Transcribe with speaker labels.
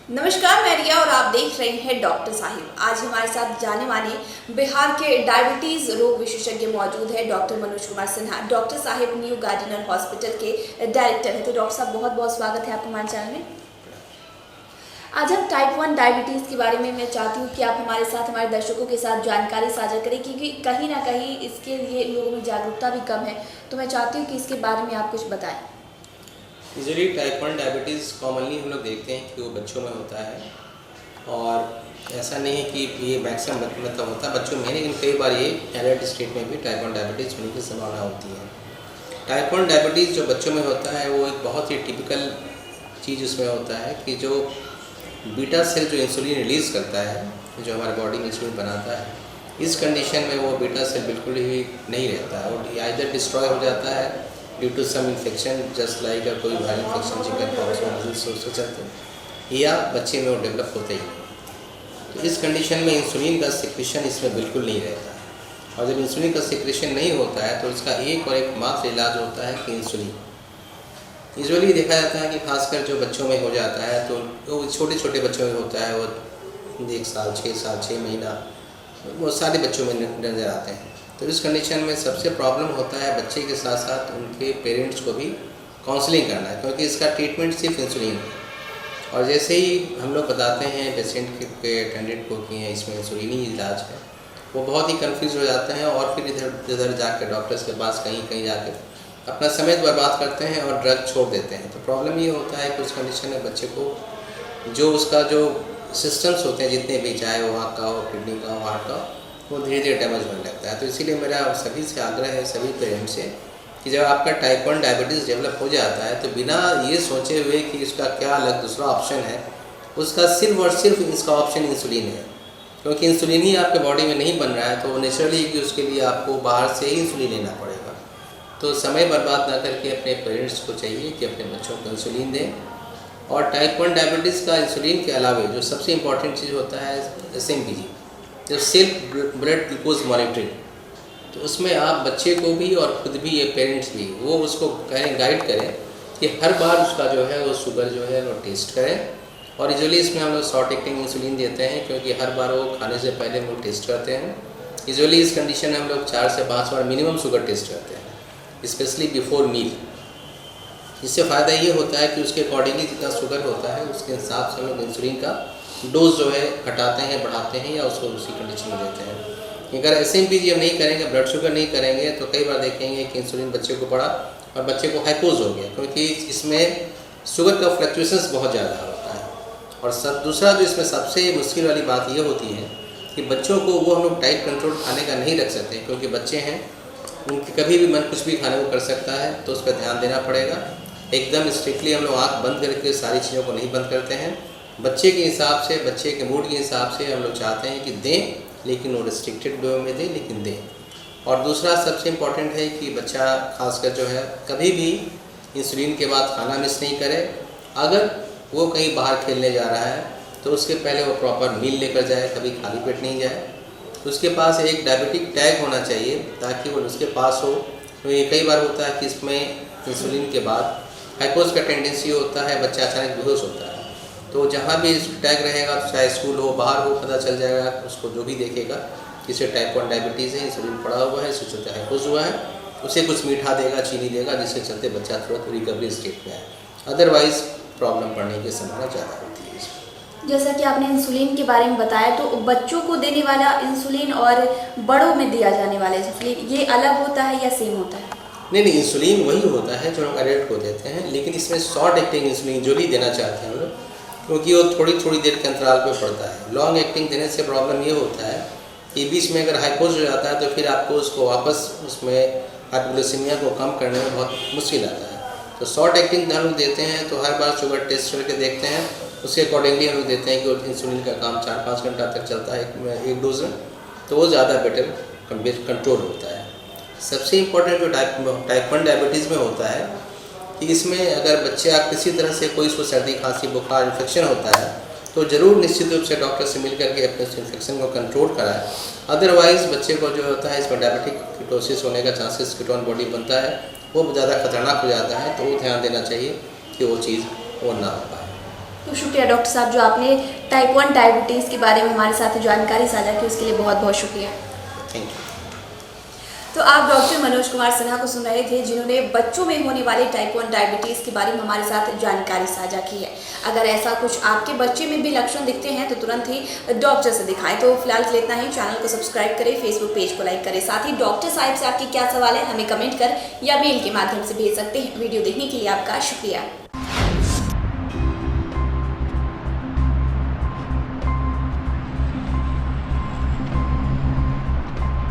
Speaker 1: नमस्कार, मैं रिया और आप देख रहे हैं डॉक्टर साहिब। आज हमारे साथ जाने माने बिहार के डायबिटीज रोग विशेषज्ञ मौजूद है doctor Manoj Kumar Sinha. Doctor Sahib new Gardiner hospital के डायरेक्टर हैं। तो डॉक्टर साहब, बहुत बहुत स्वागत है आपका हमारे चैनल में। आज हम टाइप 1 डायबिटीज़ के बारे में मैं चाहती हूँ कि आप हमारे साथ, हमारे दर्शकों के साथ जानकारी साझा करें, क्योंकि कहीं ना कहीं इसके लिए लोगों में जागरूकता भी कम है। तो मैं चाहती हूँ कि इसके बारे में आप कुछ बताएं।
Speaker 2: यूजुअली टाइप 1 डायबिटीज़ कॉमनली हम लोग देखते हैं कि वो बच्चों में होता है, और ऐसा नहीं है कि ये मैक्सिमम मतलब होता है बच्चों में, लेकिन कई बार ये एडल्ट स्टेट में भी टाइप 1 डायबिटीज़ होने की संभावना होती है। टाइप 1 डायबिटीज़ जो बच्चों में होता है वो एक बहुत ही टिपिकल चीज़ उसमें होता है कि जो बीटा सेल जो इंसुलिन रिलीज़ करता है, जो हमारे बॉडी में इंसुलिन बनाता है, इस कंडीशन में वो बीटा सेल बिल्कुल ही नहीं रहता है, और आइदर डिस्ट्रॉय हो जाता है due to some infection, just like कोई वायरल इन्फेक्शन, चिकन पॉक्स और चलते हैं, या बच्चे में वो डेवलप होते ही। तो इस कंडीशन में इंसुलिन का सिक्रेशन इसमें बिल्कुल नहीं रहता है, और जब इंसुलिन का सिक्रेशन नहीं होता है तो इसका एक और एक मात्र इलाज होता है कि इंसुलिन। यूजुअली देखा जाता है कि खासकर जो बच्चों में हो जाता है, तो वो छोटे छोटे बच्चों में होता है, वो 1 साल 6 साल 6 महीना, वो सारे बच्चों में नज़र आते हैं। तो इस कंडीशन में सबसे प्रॉब्लम होता है बच्चे के साथ साथ उनके पेरेंट्स को भी काउंसलिंग करना है, क्योंकि इसका ट्रीटमेंट सिर्फ इंसुलिन है। और जैसे ही हम लोग बताते हैं पेशेंट के अटेंडेंट को कि इसमें इंसुलिन ही इलाज है, वो बहुत ही कंफ्यूज हो जाते हैं, और फिर इधर उधर जाकर डॉक्टर्स के पास कहीं जाकर अपना समय बर्बाद करते हैं और ड्रग छोड़ देते हैं। तो प्रॉब्लम ये होता है कि उस कंडीशन में बच्चे को जो उसका जो सिस्टम्स होते हैं, जितने भी, चाहे वो आँख का हो, किडनी का हो, हार्ट का, वो धीरे धीरे डैमेज होने लगता है। तो इसीलिए मेरा सभी से आग्रह है, सभी पेरेंट्स से, कि जब आपका टाइप 1 डायबिटीज़ डेवलप हो जाता है तो बिना ये सोचे हुए कि इसका क्या अलग दूसरा ऑप्शन है, उसका सिर्फ और सिर्फ इसका ऑप्शन इंसुलिन है। क्योंकि इंसुलिन ही आपके बॉडी में नहीं बन रहा है, तो नेचुरली कि उसके लिए आपको बाहर से ही इंसुलिन लेना पड़ेगा। तो समय बर्बाद ना करके अपने पेरेंट्स को चाहिए कि अपने बच्चों को इंसुलिन दें। और टाइप 1 डायबिटीज़ का इंसुलिन के अलावा जो सबसे इम्पॉर्टेंट चीज़ होता है SMPG, जो सेल्फ ब्लड ग्लूकोज मॉनिटरिंग। तो उसमें आप बच्चे को भी और खुद भी, ये पेरेंट्स भी, वो उसको कहें, गाइड करें कि हर बार उसका जो है वो शुगर जो है वो टेस्ट करें। और यूजुअली इसमें हम लोग शॉर्ट एक्टिंग इंसुलिन देते हैं, क्योंकि हर बार वो खाने से पहले हम लोग टेस्ट करते हैं। यूजुअली इस कंडीशन में हम लोग 4 से 5 बार मिनिमम शुगर टेस्ट करते हैं, स्पेशली बिफोर मील। इससे फ़ायदा ये होता है कि उसके अकॉर्डिंगली जितना शुगर होता है उसके हिसाब से हम लोग इंसुलिन का डोज जो है घटाते हैं, बढ़ाते हैं, या उसको उसी कंडीशन में देते हैं। अगर SMPG हम नहीं करेंगे, ब्लड शुगर नहीं करेंगे, तो कई बार देखेंगे कि इंसुलिन बच्चे को बढ़ा और बच्चे को हाइपोज हो गया, क्योंकि इसमें शुगर का फ्लक्चुएशंस बहुत ज़्यादा होता है। और दूसरा जो इसमें सबसे मुश्किल वाली बात ये होती है कि बच्चों को वो हम लोग टाइट कंट्रोल खाने का नहीं रख सकते, क्योंकि बच्चे हैं, उनके कभी भी मन कुछ भी खाने को कर सकता है, तो उस पर ध्यान देना पड़ेगा। एकदम स्ट्रिक्टली हम लोग आँख बंद करके सारी चीज़ों को नहीं बंद करते हैं। बच्चे के हिसाब से, बच्चे के मूड के हिसाब से हम लोग चाहते हैं कि दें, लेकिन वो रिस्ट्रिक्टेड वे में दें, लेकिन दें। और दूसरा सबसे इम्पॉर्टेंट है कि बच्चा खासकर जो है कभी भी इंसुलिन के बाद खाना मिस नहीं करे। अगर वो कहीं बाहर खेलने जा रहा है तो उसके पहले वो प्रॉपर मील लेकर जाए, कभी खाली पेट नहीं जाए। उसके पास एक डायबिटिक टैग होना चाहिए, ताकि वो उसके पास हो। तो ये कई बार होता है कि इसमें इंसुलिन के बाद हाइपोज का टेंडेंसी होता है, बच्चा अचानक बेहोश होता है। तो जहाँ भी टैग रहेगा, तो चाहे स्कूल हो, बाहर हो, पता चल जाएगा उसको, जो भी देखेगा कि इसे टाइप 1 डायबिटीज़ है, इंसुलिन पड़ा हुआ है, इसे चलते हाइपोज हुआ है, उसे कुछ मीठा देगा, चीनी देगा, जिसके चलते बच्चा तुरंत रिकवरी स्टेट में है। अदरवाइज़ प्रॉब्लम पड़ने की संभावना ज़्यादा होती है।
Speaker 1: जैसा कि आपने इंसुलिन के बारे में बताया, तो बच्चों को देने वाला इंसुलिन और बड़ों में दिया जाने वाला इंसुलिन, ये अलग होता है या सेम होता है?
Speaker 2: नहीं, इंसुलिन वही होता है जो हम एडल्ट को देते हैं, लेकिन इसमें शॉर्ट एक्टिंग इंसुलिन जो भी देना चाहते हैं हम लोग, क्योंकि वो थोड़ी थोड़ी देर के अंतराल पे पड़ता है। लॉन्ग एक्टिंग देने से प्रॉब्लम ये होता है कि बीच में अगर हाइपोज हो जाता है, तो फिर आपको उसको वापस उसमें हाइपोग्लाइसेमिया को कम करने में बहुत मुश्किल आता है। तो शॉर्ट एक्टिंग हम लोग देते हैं, तो हर बार शुगर टेस्ट करके देखते हैं, उसके अकॉर्डिंगली हम लोग देते हैं कि इंसुलिन का काम 4-5 घंटा तक चलता है एक डोज में, तो वो ज़्यादा बेटर कंट्रोल होता है। सबसे इम्पोर्टेंट जो टाइप 1 डायबिटीज़ में होता है कि इसमें अगर बच्चा किसी तरह से कोई उसको सर्दी, खांसी, बुखार, इन्फेक्शन होता है, तो ज़रूर निश्चित रूप से डॉक्टर से मिल करके अपने इन्फेक्शन को कंट्रोल कराएं। अदरवाइज़ बच्चे को जो होता है इसमें डायबिटिक कीटोसिस होने का चांसेस, कीटोन बॉडी बनता है, वो ज़्यादा खतरनाक हो जाता है। तो वो ध्यान देना चाहिए कि वो चीज़ वो ना हो पाए।
Speaker 1: तो शुक्रिया डॉक्टर साहब, जो आपने टाइप 1 डायबिटीज़ के बारे में हमारे साथ जानकारी साझा की, उसके लिए बहुत बहुत शुक्रिया।
Speaker 2: Thank you.
Speaker 1: तो आप डॉक्टर मनोज कुमार सिन्हा को सुन रहे थे, जिन्होंने बच्चों में होने वाले टाइप 1 डायबिटीज़ के बारे में हमारे साथ जानकारी साझा की है। अगर ऐसा कुछ आपके बच्चे में भी लक्षण दिखते हैं तो तुरंत ही डॉक्टर से दिखाएं। तो फिलहाल के लिए इतना ही। चैनल को सब्सक्राइब करें, फेसबुक पेज को लाइक करें। साथ ही डॉक्टर साहब से आपकी क्या सवाल है हमें कमेंट कर या मेल के माध्यम से भेज सकते हैं। वीडियो देखने के लिए आपका शुक्रिया।